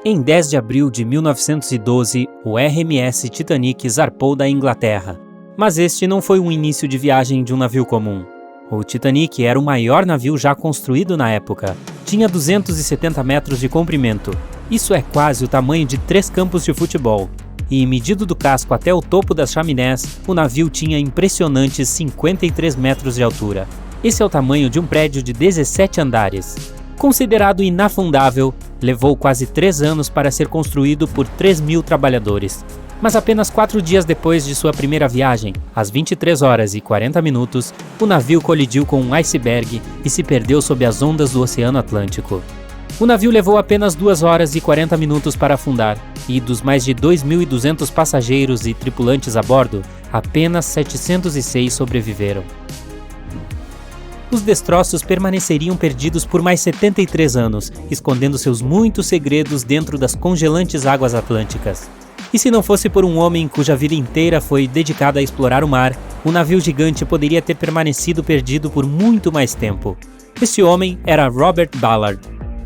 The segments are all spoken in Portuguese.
Em 10 de abril de 1912, o RMS Titanic zarpou da Inglaterra. Mas este não foi um início de viagem de um navio comum. O Titanic era o maior navio já construído na época. Tinha 270 metros de comprimento. Isso é quase o tamanho de 3 campos de futebol. E medido do casco até o topo das chaminés, o navio tinha impressionantes 53 metros de altura. Esse é o tamanho de um prédio de 17 andares. Considerado inafundável, levou quase 3 anos para ser construído por 3.000 trabalhadores. Mas apenas 4 dias depois de sua primeira viagem, às 23 horas e 40 minutos, o navio colidiu com um iceberg e se perdeu sob as ondas do Oceano Atlântico. O navio levou apenas 2 horas e 40 minutos para afundar, e dos mais de 2.200 passageiros e tripulantes a bordo, apenas 706 sobreviveram. Os destroços permaneceriam perdidos por mais 73 anos, escondendo seus muitos segredos dentro das congelantes águas atlânticas. E se não fosse por um homem cuja vida inteira foi dedicada a explorar o mar, o navio gigante poderia ter permanecido perdido por muito mais tempo. Esse homem era Robert Ballard.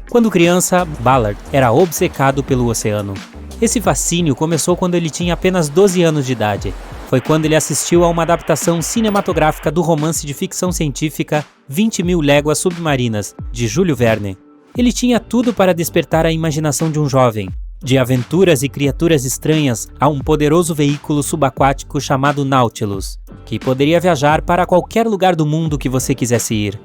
Quando criança, Ballard era obcecado pelo oceano. Esse fascínio começou quando ele tinha apenas 12 anos de idade. Foi quando ele assistiu a uma adaptação cinematográfica do romance de ficção científica 20.000 Léguas Submarinas, de Júlio Verne. Ele tinha tudo para despertar a imaginação de um jovem. De aventuras e criaturas estranhas a um poderoso veículo subaquático chamado Nautilus, que poderia viajar para qualquer lugar do mundo que você quisesse ir.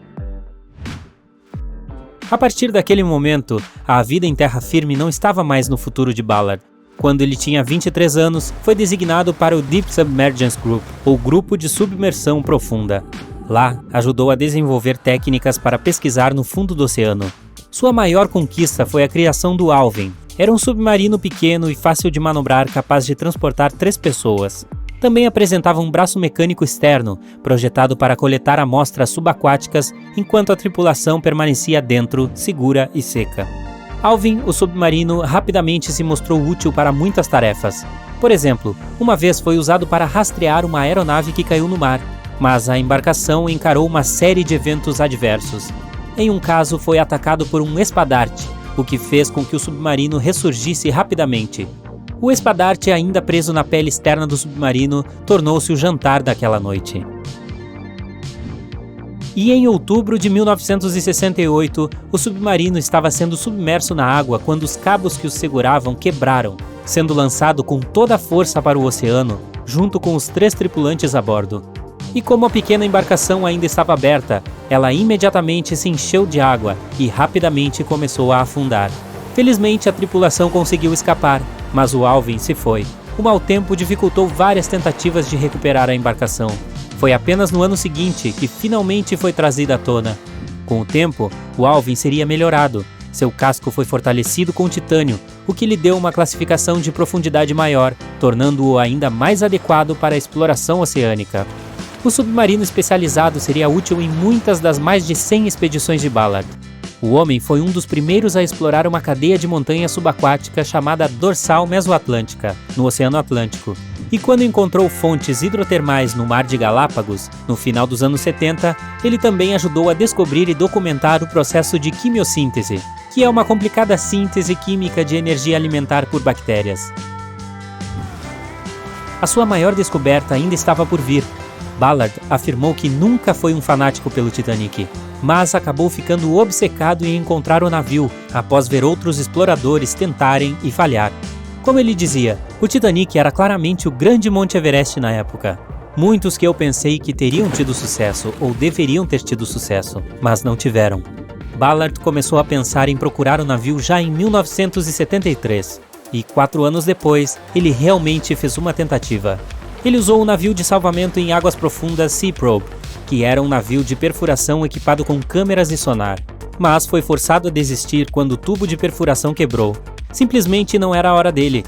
A partir daquele momento, a vida em terra firme não estava mais no futuro de Ballard. Quando ele tinha 23 anos, foi designado para o Deep Submergence Group, ou Grupo de Submersão Profunda. Lá, ajudou a desenvolver técnicas para pesquisar no fundo do oceano. Sua maior conquista foi a criação do Alvin. Era um submarino pequeno e fácil de manobrar, capaz de transportar 3 pessoas. Também apresentava um braço mecânico externo, projetado para coletar amostras subaquáticas enquanto a tripulação permanecia dentro, segura e seca. Alvin, o submarino, rapidamente se mostrou útil para muitas tarefas. Por exemplo, uma vez foi usado para rastrear uma aeronave que caiu no mar, mas a embarcação encarou uma série de eventos adversos. Em um caso, foi atacado por um espadarte, o que fez com que o submarino ressurgisse rapidamente. O espadarte, ainda preso na pele externa do submarino, tornou-se o jantar daquela noite. E em outubro de 1968, o submarino estava sendo submerso na água quando os cabos que os seguravam quebraram, sendo lançado com toda a força para o oceano, junto com os 3 tripulantes a bordo. E como a pequena embarcação ainda estava aberta, ela imediatamente se encheu de água e rapidamente começou a afundar. Felizmente, a tripulação conseguiu escapar, mas o Alvin se foi. O mau tempo dificultou várias tentativas de recuperar a embarcação. Foi apenas no ano seguinte que finalmente foi trazida à tona. Com o tempo, o Alvin seria melhorado. Seu casco foi fortalecido com titânio, o que lhe deu uma classificação de profundidade maior, tornando-o ainda mais adequado para a exploração oceânica. O submarino especializado seria útil em muitas das mais de 100 expedições de Ballard. O homem foi um dos primeiros a explorar uma cadeia de montanhas subaquática chamada Dorsal Mesoatlântica, no Oceano Atlântico. E quando encontrou fontes hidrotermais no Mar de Galápagos, no final dos anos 70, ele também ajudou a descobrir e documentar o processo de quimiossíntese, que é uma complicada síntese química de energia alimentar por bactérias. A sua maior descoberta ainda estava por vir. Ballard afirmou que nunca foi um fanático pelo Titanic, mas acabou ficando obcecado em encontrar o navio após ver outros exploradores tentarem e falhar. Como ele dizia, o Titanic era claramente o grande Monte Everest na época. Muitos que eu pensei que teriam tido sucesso ou deveriam ter tido sucesso, mas não tiveram. Ballard começou a pensar em procurar o navio já em 1973, e 4 anos depois, ele realmente fez uma tentativa. Ele usou um navio de salvamento em águas profundas Sea Probe, que era um navio de perfuração equipado com câmeras e sonar, mas foi forçado a desistir quando o tubo de perfuração quebrou. Simplesmente não era a hora dele.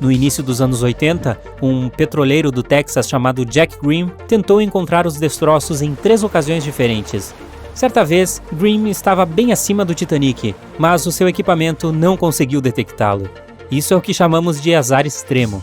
No início dos anos 80, um petroleiro do Texas chamado Jack Green tentou encontrar os destroços em 3 ocasiões diferentes. Certa vez, Green estava bem acima do Titanic, mas o seu equipamento não conseguiu detectá-lo. Isso é o que chamamos de azar extremo.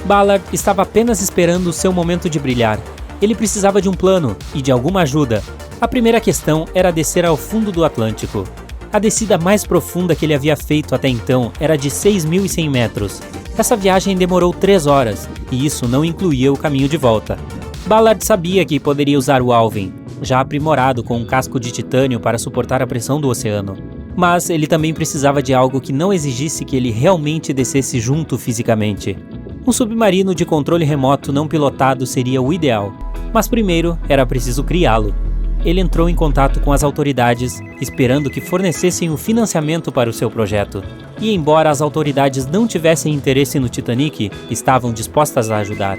Ballard estava apenas esperando o seu momento de brilhar. Ele precisava de um plano e de alguma ajuda. A primeira questão era descer ao fundo do Atlântico. A descida mais profunda que ele havia feito até então era de 6.100 metros. Essa viagem demorou 3 horas, e isso não incluía o caminho de volta. Ballard sabia que poderia usar o Alvin, já aprimorado com um casco de titânio para suportar a pressão do oceano. Mas ele também precisava de algo que não exigisse que ele realmente descesse junto fisicamente. Um submarino de controle remoto não pilotado seria o ideal, mas primeiro era preciso criá-lo. Ele entrou em contato com as autoridades, esperando que fornecessem o financiamento para o seu projeto. E embora as autoridades não tivessem interesse no Titanic, estavam dispostas a ajudar.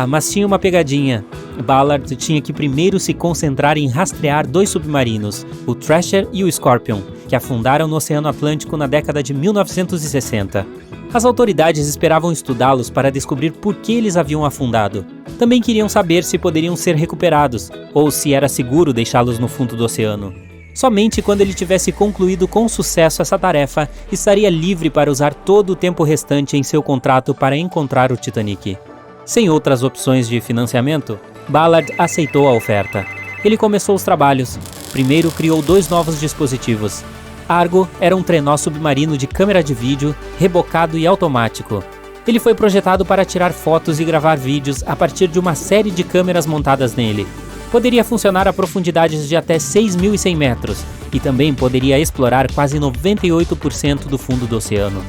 Mas tinha uma pegadinha. Ballard tinha que primeiro se concentrar em rastrear 2 submarinos, o Thrasher e o Scorpion, que afundaram no Oceano Atlântico na década de 1960. As autoridades esperavam estudá-los para descobrir por que eles haviam afundado. Também queriam saber se poderiam ser recuperados, ou se era seguro deixá-los no fundo do oceano. Somente quando ele tivesse concluído com sucesso essa tarefa, estaria livre para usar todo o tempo restante em seu contrato para encontrar o Titanic. Sem outras opções de financiamento, Ballard aceitou a oferta. Ele começou os trabalhos. Primeiro criou 2 novos dispositivos. Argo era um trenó submarino de câmera de vídeo, rebocado e automático. Ele foi projetado para tirar fotos e gravar vídeos a partir de uma série de câmeras montadas nele. Poderia funcionar a profundidades de até 6.100 metros e também poderia explorar quase 98% do fundo do oceano.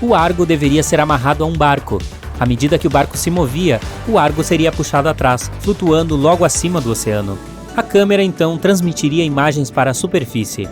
O Argo deveria ser amarrado a um barco. À medida que o barco se movia, o Argo seria puxado atrás, flutuando logo acima do oceano. A câmera então transmitiria imagens para a superfície.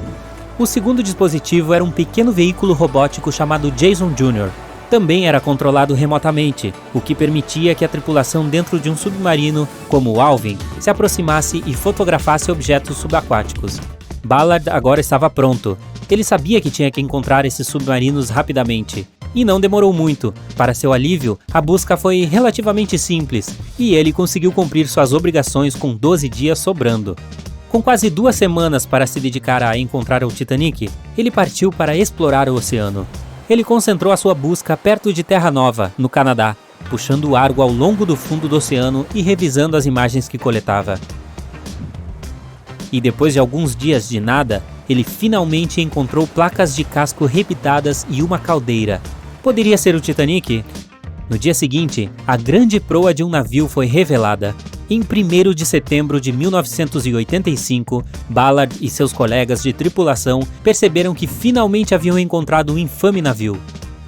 O segundo dispositivo era um pequeno veículo robótico chamado Jason Jr. Também era controlado remotamente, o que permitia que a tripulação dentro de um submarino, como o Alvin, se aproximasse e fotografasse objetos subaquáticos. Ballard agora estava pronto. Ele sabia que tinha que encontrar esses submarinos rapidamente. E não demorou muito. Para seu alívio, a busca foi relativamente simples, e ele conseguiu cumprir suas obrigações com 12 dias sobrando. Com quase 2 semanas para se dedicar a encontrar o Titanic, ele partiu para explorar o oceano. Ele concentrou a sua busca perto de Terra Nova, no Canadá, puxando o Argo ao longo do fundo do oceano e revisando as imagens que coletava. E depois de alguns dias de nada, ele finalmente encontrou placas de casco repitadas e uma caldeira. Poderia ser o Titanic? No dia seguinte, a grande proa de um navio foi revelada. Em 1º de setembro de 1985, Ballard e seus colegas de tripulação perceberam que finalmente haviam encontrado um infame navio.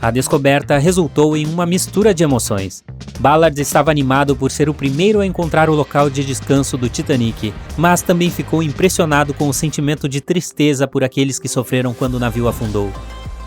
A descoberta resultou em uma mistura de emoções. Ballard estava animado por ser o primeiro a encontrar o local de descanso do Titanic, mas também ficou impressionado com o sentimento de tristeza por aqueles que sofreram quando o navio afundou.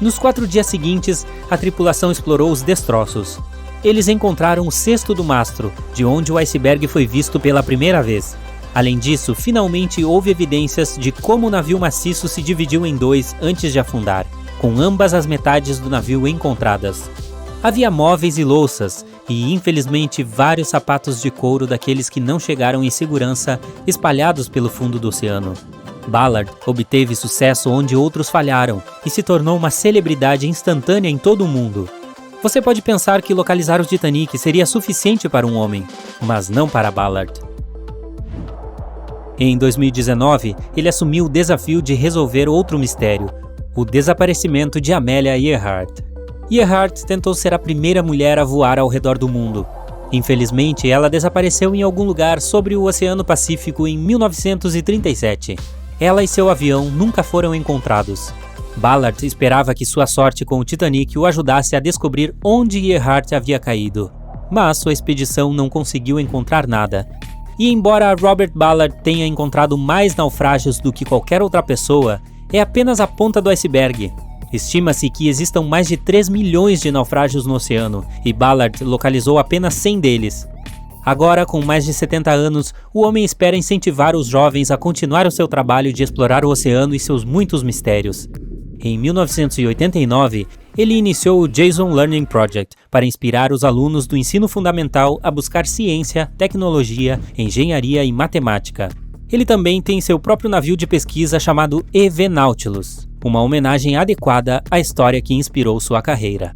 Nos 4 dias seguintes, a tripulação explorou os destroços. Eles encontraram o cesto do mastro, de onde o iceberg foi visto pela primeira vez. Além disso, finalmente houve evidências de como o navio maciço se dividiu em 2 antes de afundar, com ambas as metades do navio encontradas. Havia móveis e louças, e infelizmente vários sapatos de couro daqueles que não chegaram em segurança espalhados pelo fundo do oceano. Ballard obteve sucesso onde outros falharam e se tornou uma celebridade instantânea em todo o mundo. Você pode pensar que localizar o Titanic seria suficiente para um homem, mas não para Ballard. Em 2019, ele assumiu o desafio de resolver outro mistério, o desaparecimento de Amelia Earhart. Earhart tentou ser a primeira mulher a voar ao redor do mundo. Infelizmente, ela desapareceu em algum lugar sobre o Oceano Pacífico em 1937. Ela e seu avião nunca foram encontrados. Ballard esperava que sua sorte com o Titanic o ajudasse a descobrir onde Earhart havia caído. Mas sua expedição não conseguiu encontrar nada. E embora Robert Ballard tenha encontrado mais naufrágios do que qualquer outra pessoa, é apenas a ponta do iceberg. Estima-se que existam mais de 3 milhões de naufrágios no oceano, e Ballard localizou apenas 100 deles. Agora, com mais de 70 anos, o homem espera incentivar os jovens a continuar o seu trabalho de explorar o oceano e seus muitos mistérios. Em 1989, ele iniciou o Jason Learning Project para inspirar os alunos do ensino fundamental a buscar ciência, tecnologia, engenharia e matemática. Ele também tem seu próprio navio de pesquisa chamado EV Nautilus, uma homenagem adequada à história que inspirou sua carreira.